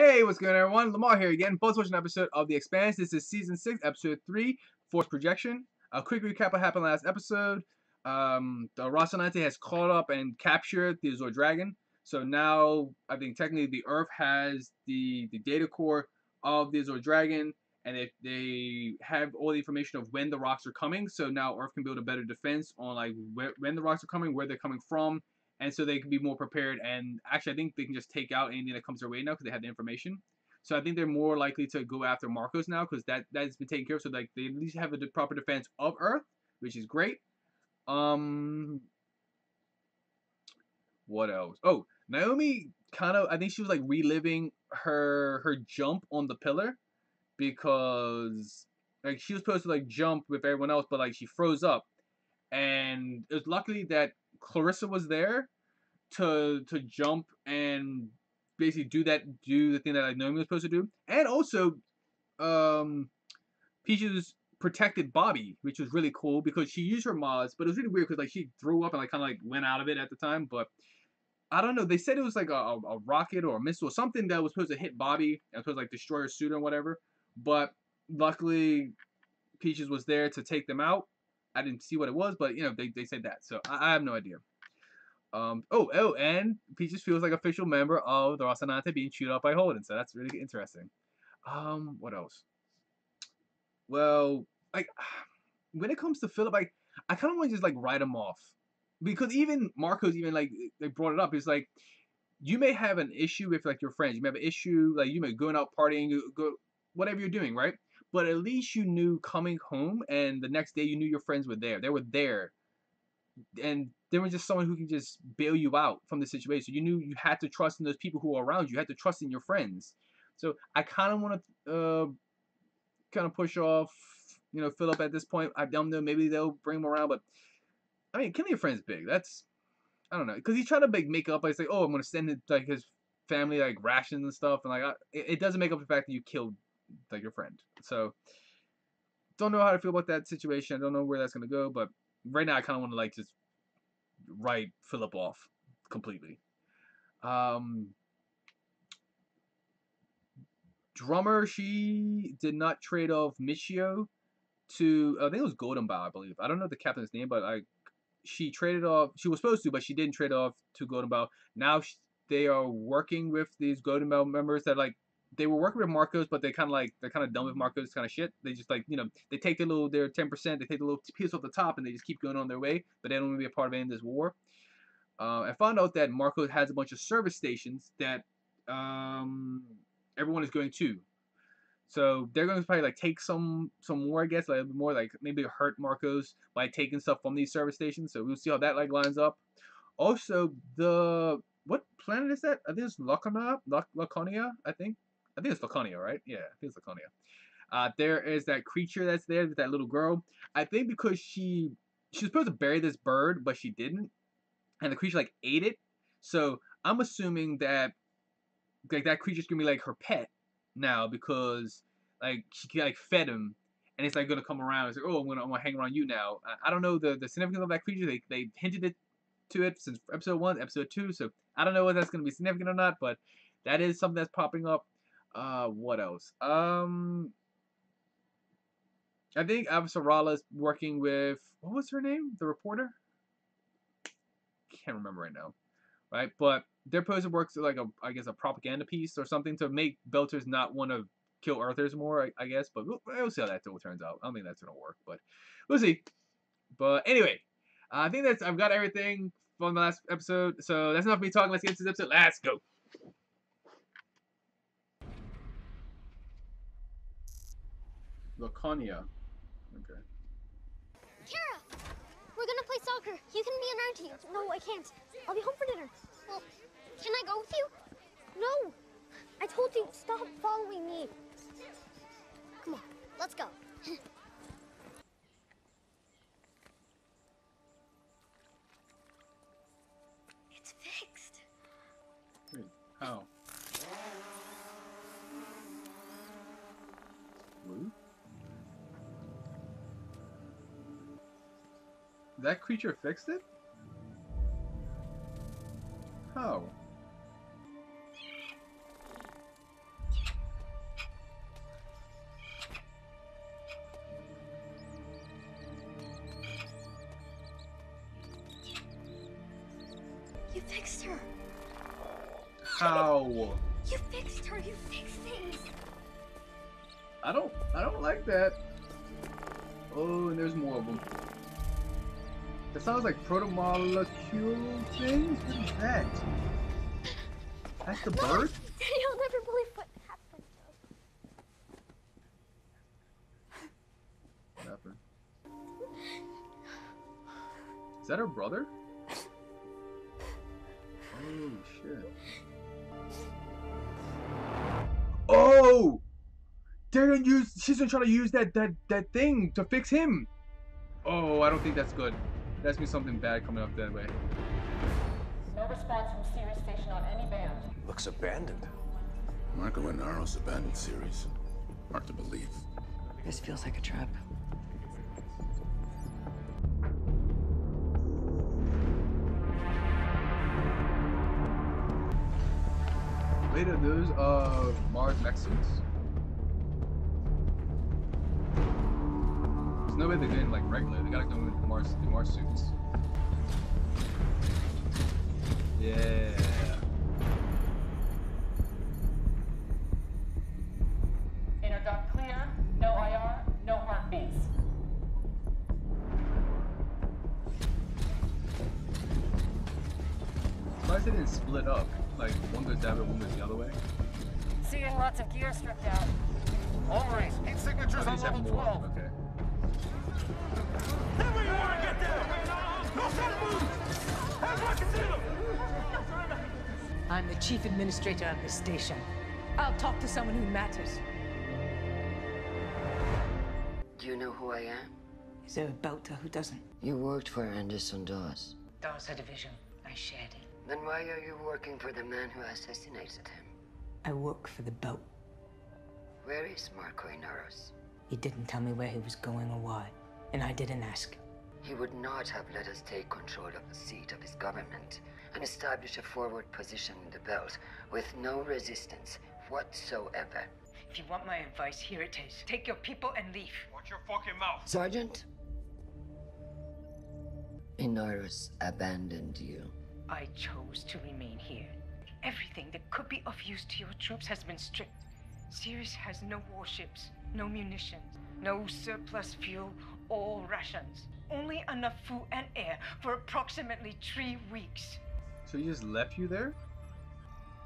Hey, what's going on, everyone? Lamar here again. Both watching an episode of The Expanse. This is Season 6, Episode 3, Forced Projection. A quick recap of what happened last episode. The Rocinante has caught up and captured the Azure Dragon. So now, I think technically the Earth has the data core of the Azure Dragon. And if they have all the information of when the rocks are coming, so now Earth can build a better defense on like when the rocks are coming, where they're coming from, and so they can be more prepared. And actually, I think they can just take out anything that comes their way now because they have the information. So I think they're more likely to go after Marcos now because that's been taken care of. So like they at least have a proper defense of Earth, which is great. What else? Oh, Naomi kind of, I think she was like reliving her jump on the pillar because like she was supposed to like jump with everyone else, but like she froze up, and it was luckily that Clarissa was there to jump and basically do the thing that like Naomi was supposed to do, and also Peaches protected Bobby, which was really cool because she used her mods, but it was really weird because like she threw up and like kind of like went out of it at the time, but I don't know. They said it was like a rocket or a missile or something that was supposed to hit Bobby and supposed to like destroy her suit or whatever, but luckily Peaches was there to take them out. I didn't see what it was, but you know they said that, so I have no idea. And Peaches feels like official member of the Rocinante being chewed up by Holden, so that's really interesting. What else? Well, like when it comes to Philip, I kind of want to just like write him off because even Marco's even like they brought it up. It's like you may have an issue with like your friends. You may have an issue like you may going out partying, you go whatever you're doing, right? But at least you knew coming home and the next day you knew your friends were there. They were there and there was just someone who can just bail you out from the situation. You knew you had to trust in those people who are around you. You had to trust in your friends. So I kind of want to kind of push off, Philip at this point. I don't know. Maybe they'll bring him around, but I mean, killing your friends big. That's I don't know because he's trying to make up. Like, say, oh, I'm gonna send it, like his family like rations and stuff, and like it doesn't make up the fact that you killed like your friend. So don't know how to feel about that situation. I don't know where that's gonna go, but right now I kind of want to like just write Philip off completely. Um, Drummer, she did not trade off Michio to I think it was Golden Bow, I believe. I don't know the captain's name, but she traded off. She was supposed to, but she didn't trade off to Golden Bow. Now they are working with these Golden Bow members that like they were working with Marcos, but they're kind of done with Marcos kind of shit. They just like they take their 10%, they take the little piece off the top, and they just keep going on their way. But they don't want to be a part of any of this war. I found out that Marco has a bunch of service stations that everyone is going to. So they're going to probably like take some more, I guess, like more like maybe hurt Marcos by taking stuff from these service stations. So we'll see how that like lines up. Also, what planet is that? I think it's Laconia. I think it's Laconia, right? Yeah, I think it's Laconia. There is that creature that's there with that little girl. I think because she was supposed to bury this bird, but she didn't, and the creature like ate it. So I'm assuming that like that creature's gonna be like her pet now because like she like fed him, and it's like gonna come around. It's like, oh, I'm gonna hang around you now. I don't know the significance of that creature. They hinted it to it since episode 1, episode 2. So I don't know whether that's gonna be significant or not, but that is something that's popping up. What else? I think Avasarala is working with what was her name? The reporter? Can't remember right now. Right? But their poster works like I guess a propaganda piece or something to make Belters not want to kill Earthers more, I guess. But we'll see how that turns out. I don't think that's gonna work, but we'll see. But anyway, I think I've got everything from the last episode. So that's enough of me talking. Let's get into this episode. Let's go. Laconia. Okay. Kara! We're gonna play soccer. You can be on our team. No, I can't. I'll be home for dinner. Well, can I go with you? No! I told you, stop following me. Come on, let's go. It's fixed. Wait, how? Blue? That creature fixed it? How? How? You fixed her. You fixed things. I don't like that. Oh, and there's more of them. That sounds like proto-molecule things. What is that? That's the bird? You'll never believe what happened. What happened? Is that her brother? Oh shit. Oh! She's gonna try to use that thing to fix him. Oh, I don't think that's good. That's me something bad coming up that way. No response from Sirius Station on any band. Looks abandoned. Marco and Naro's abandoned series. Hard to believe. This feels like a trap. Wait, are those Mars mech suits? There's no way they're getting like regular. They gotta go in Mars suits. Yeah. Inner duct clear, no IR, no heartbeats. Surprised they didn't split up. Like one goes that way, one goes the other way. Seeing lots of gear stripped out. All race, heat signatures I on just have level more. 12. Okay. Where you want to get down? No shot move! Have what you do! I'm the chief administrator of this station. I'll talk to someone who matters. Do you know who I am? Is there a belter who doesn't? You worked for Anderson Dawes. Dawes division. I shared it. Then why are you working for the man who assassinated him? I work for the boat. Where is Marco Inaros? He didn't tell me where he was going or why, and I didn't ask. He would not have let us take control of the seat of his government and establish a forward position in the belt with no resistance whatsoever. If you want my advice, here it is. Take your people and leave. Watch your fucking mouth. Sergeant? Inaros abandoned you. I chose to remain here. Everything that could be of use to your troops has been stripped. Sirius has no warships, no munitions, no surplus fuel or rations. Only enough food and air for approximately 3 weeks. So he just left you there?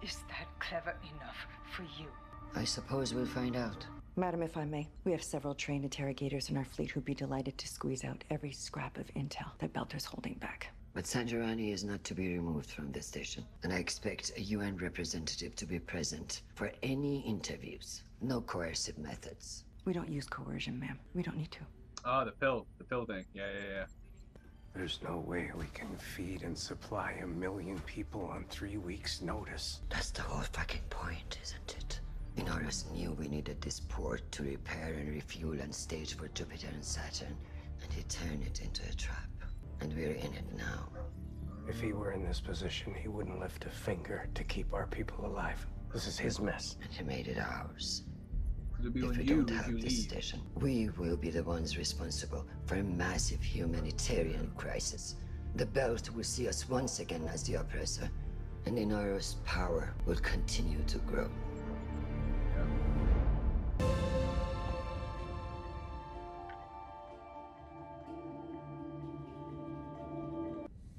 Is that clever enough for you? I suppose we'll find out. Madam, if I may, we have several trained interrogators in our fleet who'd be delighted to squeeze out every scrap of intel that Belter's holding back. But Sanjarani is not to be removed from the station, and I expect a UN representative to be present for any interviews. No coercive methods. We don't use coercion, ma'am. We don't need to. Oh, the pill thing. Yeah. There's no way we can feed and supply 1 million people on 3 weeks' notice. That's the whole fucking point, isn't it? Inaros knew we needed this port to repair and refuel and stage for Jupiter and Saturn, and he turned it into a trap. And we're in it now. If he were in this position, he wouldn't lift a finger to keep our people alive. This is his mess. And he made it ours. Could it be If on we you don't if have you this leave? station, we will be the ones responsible for a massive humanitarian crisis. The Belt will see us once again as the oppressor, and Inaros' power will continue to grow.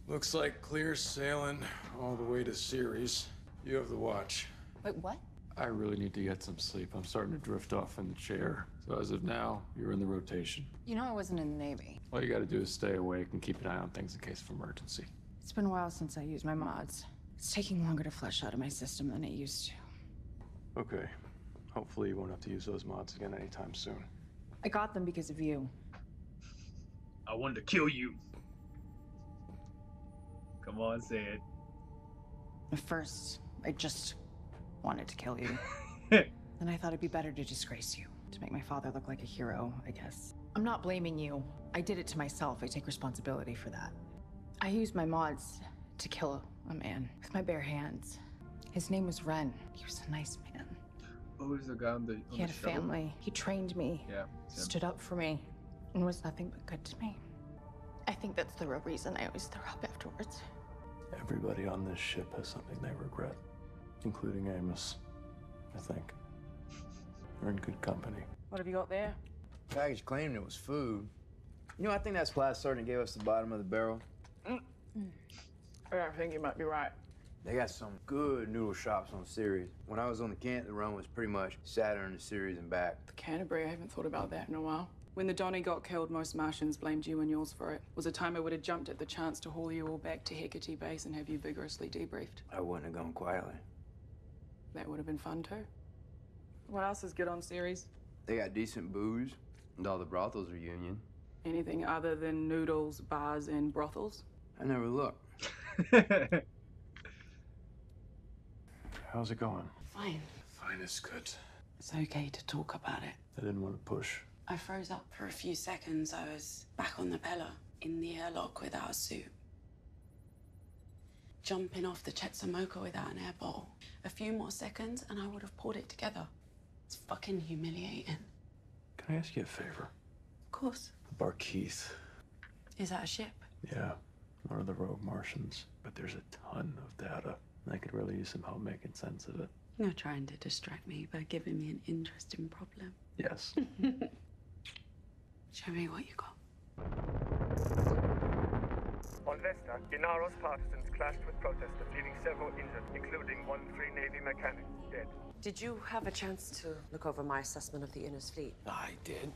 Looks like clear sailing all the way to Ceres. You have the watch. Wait, what? I really need to get some sleep. I'm starting to drift off in the chair. So as of now, you're in the rotation. You know I wasn't in the Navy. All you gotta do is stay awake and keep an eye on things in case of emergency. It's been a while since I used my mods. It's taking longer to flush out of my system than it used to. Okay. Hopefully you won't have to use those mods again anytime soon. I got them because of you. I wanted to kill you. Come on, say it. At first, I just wanted to kill you. Then I thought it'd be better to disgrace you. To make my father look like a hero, I guess. I'm not blaming you. I did it to myself. I take responsibility for that. I used my mods to kill a man with my bare hands. His name was Ren. He was a nice man. Oh, is the guy on the He had a shuttle? family. He trained me. Yeah. it's him. Stood up for me, and was nothing but good to me. I think that's the real reason I always throw up afterwards. Everybody on this ship has something they regret. including Amos, I think. We're in good company. What have you got there? Package claimed it was food. You know, I think that Splash Sergeant gave us the bottom of the barrel. I think you might be right. They got some good noodle shops on Ceres. When I was on the Kent, the run was pretty much Saturn to Ceres and back. The Canterbury, I haven't thought about that in a while. When the Donny got killed, most Martians blamed you and yours for it. Was a time I would have jumped at the chance to haul you all back to Hecate Base and have you vigorously debriefed. I wouldn't have gone quietly. That would have been fun too. What else is good on Ceres? They got decent booze, and all the brothels are union. Anything other than noodles, bars, and brothels? I never looked. How's it going? Fine. Fine is good. It's okay to talk about it. I didn't want to push. I froze up for a few seconds. I was back on the Bella, in the airlock without a suit. Jumping off the Chetsamoka without an air bowl. A few more seconds and I would have pulled it together. It's fucking humiliating. Can I ask you a favor? Of course. The Barkeith. Is that a ship? Yeah, one of the rogue Martians. But there's a ton of data. And I could really use some help making sense of it. You're trying to distract me by giving me an interesting problem. Yes. Show me what you got. On Vesta, Inaro's partisans clashed with protesters, leaving several injured, including one Free Navy mechanic dead. Did you have a chance to look over my assessment of the Inner's fleet? I did.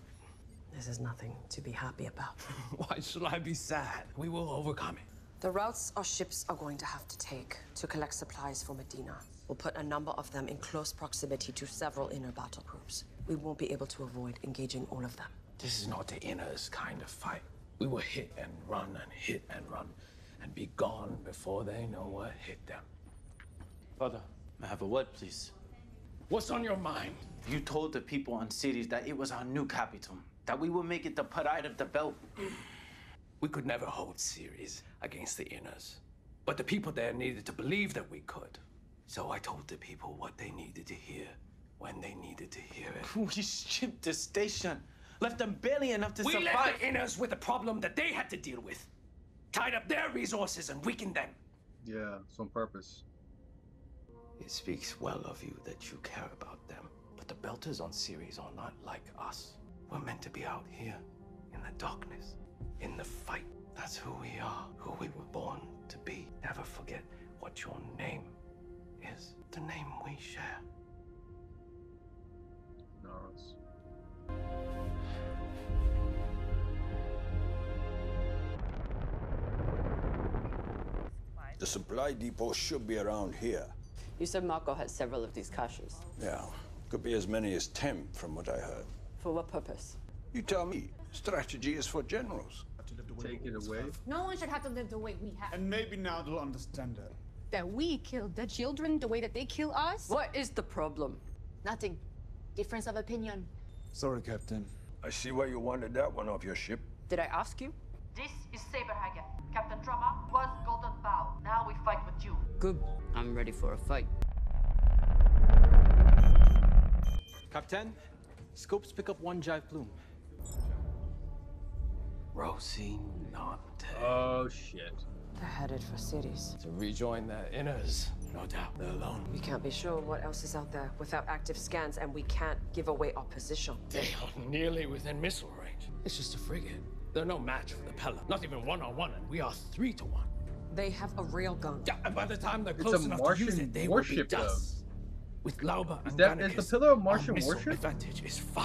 This is nothing to be happy about. Why should I be sad? We will overcome it. The routes our ships are going to have to take to collect supplies for Medina will put a number of them in close proximity to several Inner battle groups. We won't be able to avoid engaging all of them. This is not the Inner's kind of fight. We will hit and run and be gone before they know what hit them. Father, may I have a word, please? What's on your mind? You told the people on Ceres that it was our new capital, that we would make it the pride of the belt. We could never hold Ceres against the Inners. But the people there needed to believe that we could. So I told the people what they needed to hear, when they needed to hear it. We stripped the station, left them barely enough to survive. We left the Inners with a problem that they had to deal with. Tied up their resources and weakened them. Yeah, it's on purpose. It speaks well of you that you care about them. But the Belters on Ceres are not like us. We're meant to be out here, in the darkness, in the fight. That's who we are, who we were born to be. Never forget what your name is. The name we share. Naros. The supply depot should be around here. You said Marco had several of these caches. Yeah, could be as many as 10 from what I heard. For what purpose? You tell me. Strategy is for generals. Take it away. No one should have to live the way we have. And maybe now they'll understand it. That we killed the children the way that they kill us? What is the problem? Nothing. Difference of opinion. Sorry, Captain. I see why you wanted that one off your ship. Did I ask you? This is Saberhagen. Captain Drummer was Golden Bow. Now we fight with you. Good. I'm ready for a fight. Captain, scopes pick up one jive plume. Rocinante. Oh, shit. They're headed for cities. To rejoin the Inners, no doubt. They're alone. We can't be sure what else is out there without active scans, and we can't give away our position. They are nearly within missile range. It's just a frigate. They're no match for the Pella. Not even 1-on-1, and we are 3-1. They have a railgun. Yeah, and by the time they're It's close a enough to Martian use it, they warship, will be dust. With Lauba and Is Gannicus, the Pillar of Martian our missile warship? advantage is 5-1.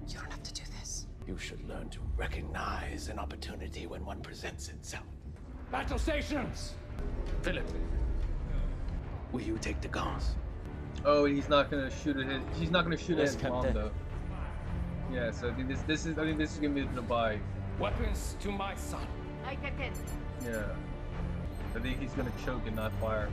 You don't have to do this. You should learn to recognize an opportunity when one presents itself. Battle stations! Philip, will you take the guns? Oh, he's not gonna shoot at his. He's not gonna shoot Yes, at his mom Captain. though. Yeah, so I think this is gonna be the buy. Weapons to my son. I Captain. Yeah, I think he's gonna choke and not fire.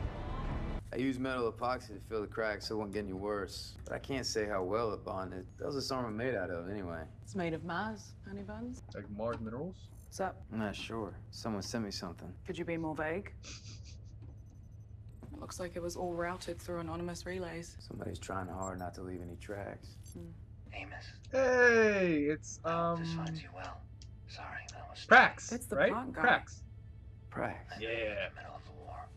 I used metal epoxy to fill the cracks so it won't get any worse. But I can't say how well it bonded. That was this armor made out of, anyway. It's made of Mars, honey buns. Like Mars minerals. What's up? I'm not sure. Someone sent me something. Could you be more vague? Looks like it was all routed through anonymous relays. Somebody's trying hard not to leave any tracks. Amos. Hey, it's This finds you well. Sorry, that was Prax, That's the right? plant guy. Prax. Prax. Yeah. in the middle of the war.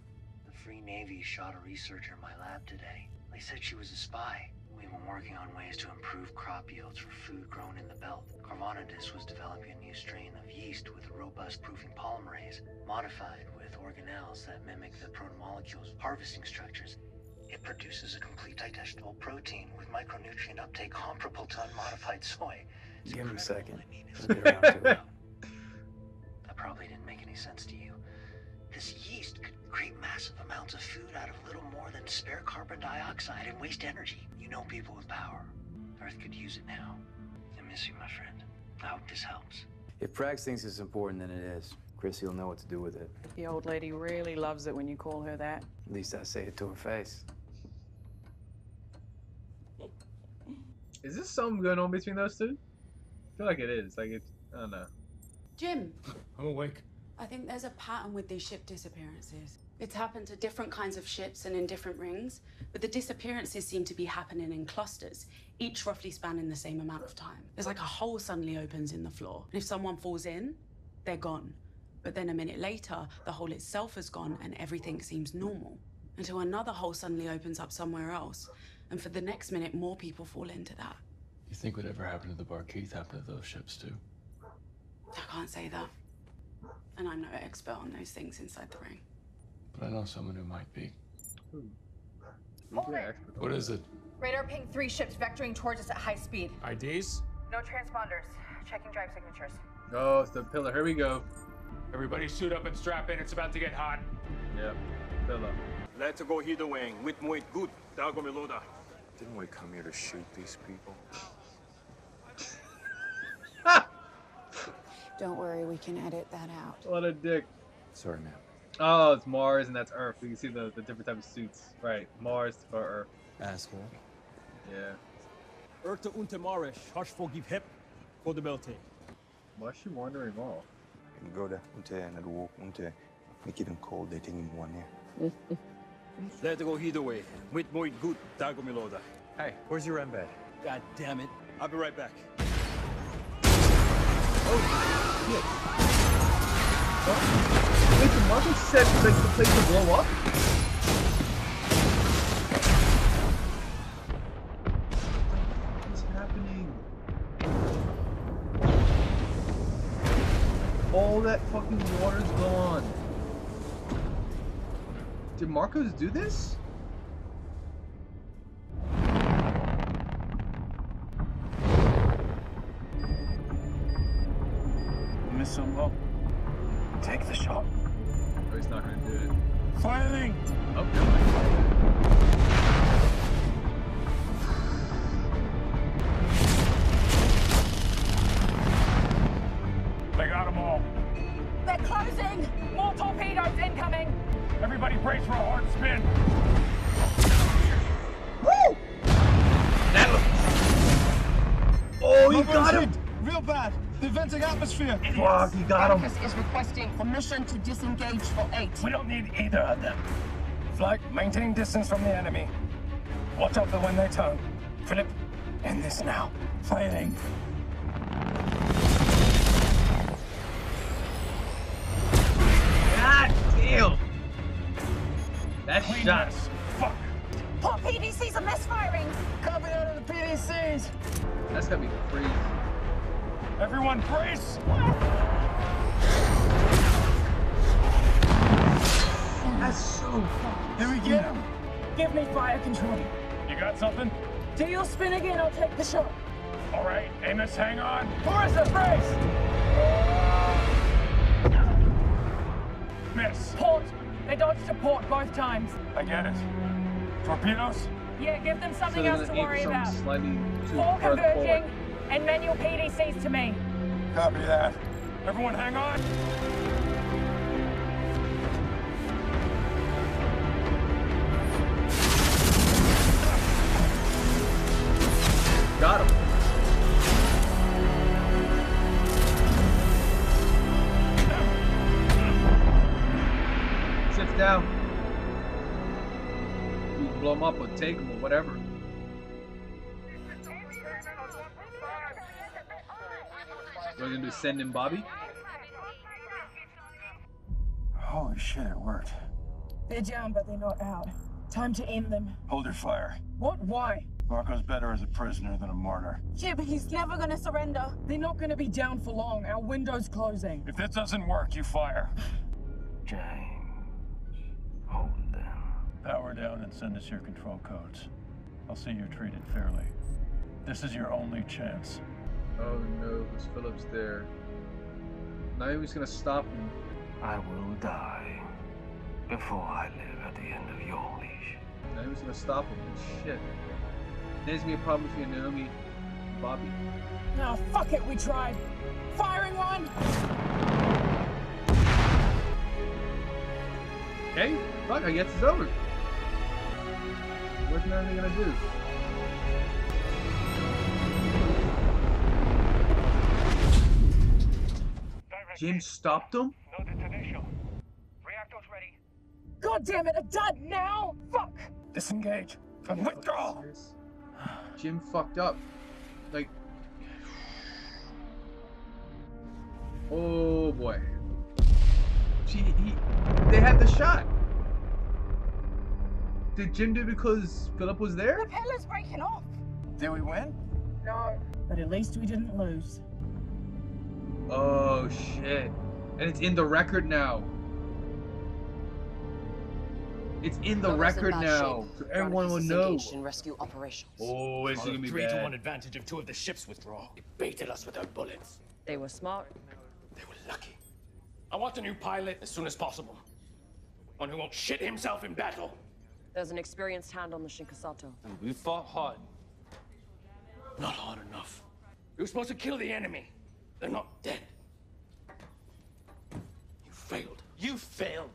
The Free Navy shot a researcher in my lab today. They said she was a spy. We've been working on ways to improve crop yields for food grown in the belt. Carvonidis was developing a new strain of yeast with robust proofing polymerase, modified with organelles that mimic the protomolecules' harvesting structures. It produces a complete digestible protein with micronutrient uptake comparable to unmodified soy. Give him a second. We'll get around to it. That probably didn't make any sense to you. This yeast could create massive amounts of food out of little more than spare carbon dioxide and waste energy. You know people with power. Earth could use it now. I miss you, my friend. I hope this helps. If Prax thinks it's important, then it is. Chrissy will know what to do with it. The old lady really loves it when you call her that. At least I say it to her face. Is this something going on between those two? I feel like it is. Like it's, I don't know. Jim, I'm awake. I think there's a pattern with these ship disappearances. It's happened to different kinds of ships and in different rings, but the disappearances seem to be happening in clusters, each roughly spanning the same amount of time. There's like a hole suddenly opens in the floor, and if someone falls in, they're gone. But then a minute later, the hole itself is gone and everything seems normal, until another hole suddenly opens up somewhere else, and for the next minute, more people fall into that. You think whatever happened to the Barkeith happened to those ships too? I can't say that. And I'm no expert on those things inside the ring. But I know someone who might be. Yeah. What is it? Radar ping 3 ships vectoring towards us at high speed. IDs? No transponders. Checking drive signatures. Oh, it's the pillar. Here we go. Everybody suit up and strap in. It's about to get hot. Yep. Pillar. Let's go hit the wing. With Moit good. Dagomiloda. Didn't we come here to shoot these people? Don't worry, we can edit that out. What a dick. Sorry, ma'am. Oh, it's Mars and that's Earth. We can see the different types of suits. Right. Mars for Earth. Asshole. Yeah. Urta unte Marish, Harshfogiv hip, Kodebelte. Why is she wandering off? Go there, unte and walk unte. Make it cold, they take him 1 year. Let's go either way. With Moit good, Dagomiloda. Hey, where's your embed? God damn it. I'll be right back. Wait, the Marco said like the place to blow up? What's happening? All that fucking water's gone. Did Marcos do this? Miss some hope. Take the shot. Oh, he's not gonna do it. Firing! Oh, never mind. They got them all. They're closing! More torpedoes incoming! Everybody brace for a hard spin. Woo! Oh, you got him! Real bad. They're venting atmosphere. Fuck, you got him. Marcus is requesting permission to disengage for 8. We don't need either of them. Flight, maintain distance from the enemy. Watch out for when they turn. Filip, end this now. Firing. God damn! That Clean shot. mess. Fuck. Poor PDCs are misfiring! Copy out of the PDCs. That's gonna be crazy. Everyone brace! That's so. Did we get him? Give me fire control. You got something? Do you spin again? I'll take the shot. All right, Amos, hang on. Marissa, brace! Miss. Port! They dodged to port both times. I get it. Torpedoes? Yeah, give them So something they're else to gonna aim worry something about. slightly too 4 further converging, forward. and manual PDCs to me. Copy that. Everyone hang on. Got him. Sits down. You can blow him up or take him or whatever. What are we gonna do? Send in Bobby? Holy shit, it worked. They're down, but they're not out. Time to end them. Hold your fire. What? Why? Marco's better as a prisoner than a martyr. Yeah, but he's never gonna surrender. They're not gonna be down for long. Our window's closing. If this doesn't work, you fire. James, Holden. Power down and send us your control codes. I'll see you're treated fairly. This is your only chance. Oh no, because Philip's there. Naomi's gonna stop him. I will die before I live at the end of your leash. Naomi's gonna stop him. Shit. There's gonna be a problem between Naomi and Bobby. No, fuck it, we tried. Firing one! Okay, fuck, I guess it's over. What's Naomi gonna do? James stopped him? No detonation. Reactors ready. God damn it, a dud now! Fuck! Disengage and withdraw. Jim fucked up. Like, oh boy. They had the shot. Did Jim do it because Philip was there? The pillar's breaking off. Did we win? No, but at least we didn't lose. Oh shit. And it's in the record now. It's in the record now. So everyone will know. In rescue operations. Oh, it's gonna be bad. 3-1 advantage if 2 of the ships withdraw. They baited us with their bullets. They were smart. They were lucky. I want a new pilot as soon as possible. One who won't shit himself in battle. There's an experienced hand on the Shinkasato. And we fought hard. Not hard enough. You were supposed to kill the enemy. They're not dead. You failed. You failed.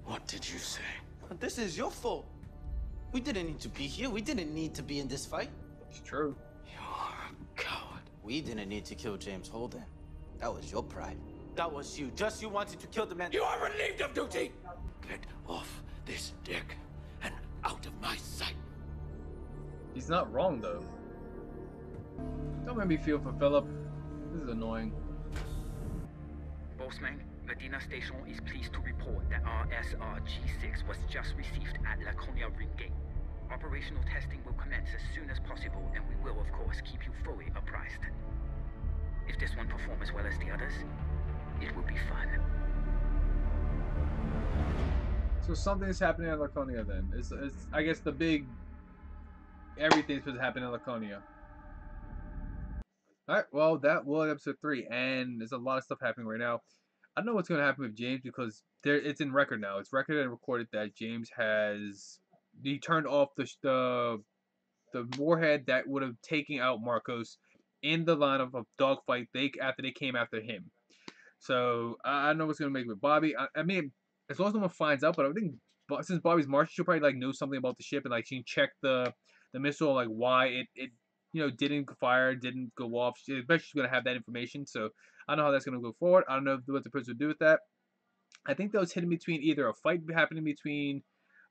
What did you say? This is your fault. We didn't need to be here. We didn't need to be in this fight. It's true. You're a coward. We didn't need to kill James Holden. That was your pride. That was you. Just you wanted to kill the man. You are relieved of duty! Get off this deck and out of my sight. He's not wrong though. Don't make me feel for Philip. This is annoying. Bossman, Medina Station is pleased to report that our SRG-6 was just received at Laconia Ring Gate. Operational testing will commence as soon as possible, and we will, of course, keep you fully apprised. If this one performs as well as the others, it will be fun. So something's happening at Laconia then. It's I guess the big everything's supposed to happen in Laconia. Alright, well that was episode 3, and there's a lot of stuff happening right now. I don't know what's going to happen with James because it's in record now. It's recorded and recorded that James he turned off the warhead that would have taken out Marcos in the line of a dogfight after they came after him. So I don't know what's going to make with Bobby. I mean, as long as no one finds out, but I think since Bobby's Martian, she'll probably like know something about the ship and like she can check the missile, like why it didn't fire, didn't go off. I bet she's going to have that information. So I don't know how that's going to go forward. I don't know what the person will do with that. I think that was hidden between either a fight happening between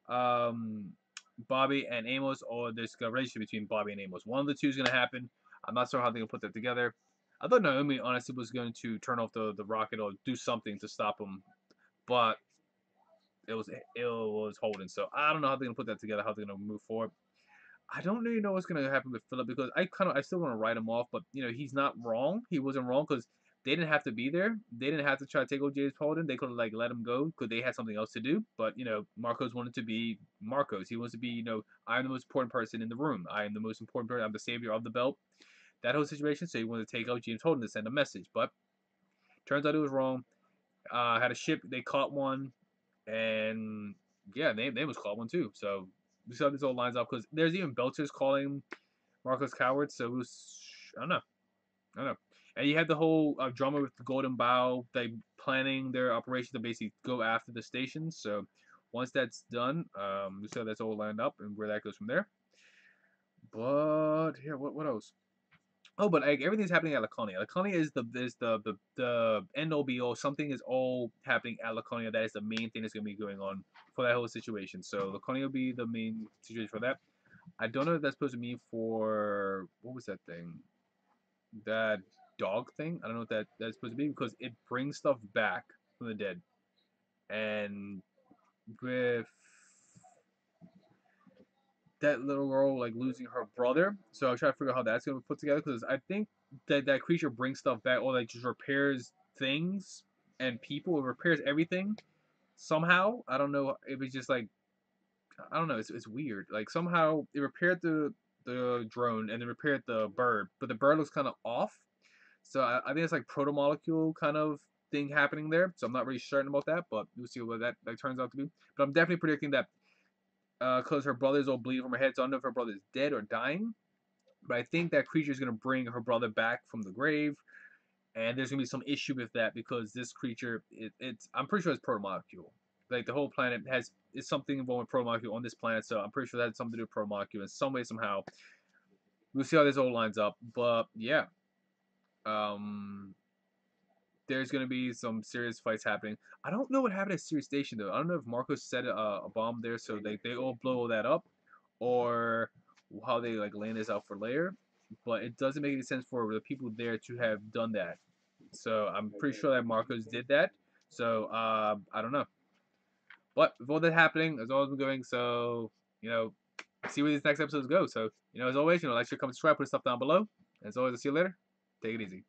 Bobby and Amos, or there's a relationship between Bobby and Amos. One of the two is going to happen. I'm not sure how they're going to put that together. I thought Naomi honestly was going to turn off the rocket or do something to stop him, but it was Holden. So I don't know how they're going to put that together, how they're going to move forward. I don't really know what's going to happen with Philip because I still want to write him off, but he's not wrong. He wasn't wrong because they didn't have to be there. They didn't have to try to take over James Holden. They could have like let him go because they had something else to do. But Marcos wanted to be Marcos. He wants to be I'm the most important person in the room. I am the most important person. I'm the savior of the belt. That whole situation. So he wanted to take out James Holden to send a message, but turns out it was wrong. Had a ship. They caught one, and yeah, they was caught one too. So we saw this all lines up because there's even Belchers calling Marcos coward. So it was I don't know. And you had the whole drama with the Golden Bow. They planning their operation to basically go after the station. So once that's done, we saw that's all lined up and where that goes from there. But yeah, what else? Oh, but like, everything's happening at Laconia. Laconia is the end all be all. Something is all happening at Laconia. That is the main thing that's going to be going on for that whole situation. So Laconia will be the main situation for that. I don't know if that's supposed to mean for what was that thing? That dog thing. I don't know what that's supposed to be because it brings stuff back from the dead, and with that little girl like losing her brother. So I'm trying to figure out how that's gonna be put together because I think that creature brings stuff back or like just repairs things and people. It repairs everything somehow. I don't know if it's just like I don't know. It's weird. Like somehow it repaired the drone and then repaired the bird, but the bird looks kind of off. So I think it's like proto molecule kind of thing happening there. So I'm not really certain about that, but we'll see what that turns out to be. But I'm definitely predicting that because her brother's all bleeding from her head, so I don't know if her brother's dead or dying. But I think that creature is gonna bring her brother back from the grave, and there's gonna be some issue with that because this creature, it's I'm pretty sure it's proto molecule. Like the whole planet has is something involved with proto molecule on this planet, so I'm pretty sure that has something to do with proto molecule in some way somehow. We'll see how this all lines up, but yeah, um, there's gonna be some serious fights happening. I don't know what happened at Sirius Station though. I don't know if Marco set a bomb there so they all blow that up, or how they like land this out for later. But it doesn't make any sense for the people there to have done that. So I'm pretty sure that Marcos did that. So I don't know. But with all that happening, as always, been going. So see where these next episodes go. So as always, like, share, comment, subscribe, put stuff down below. As always, I'll see you later. Take it easy.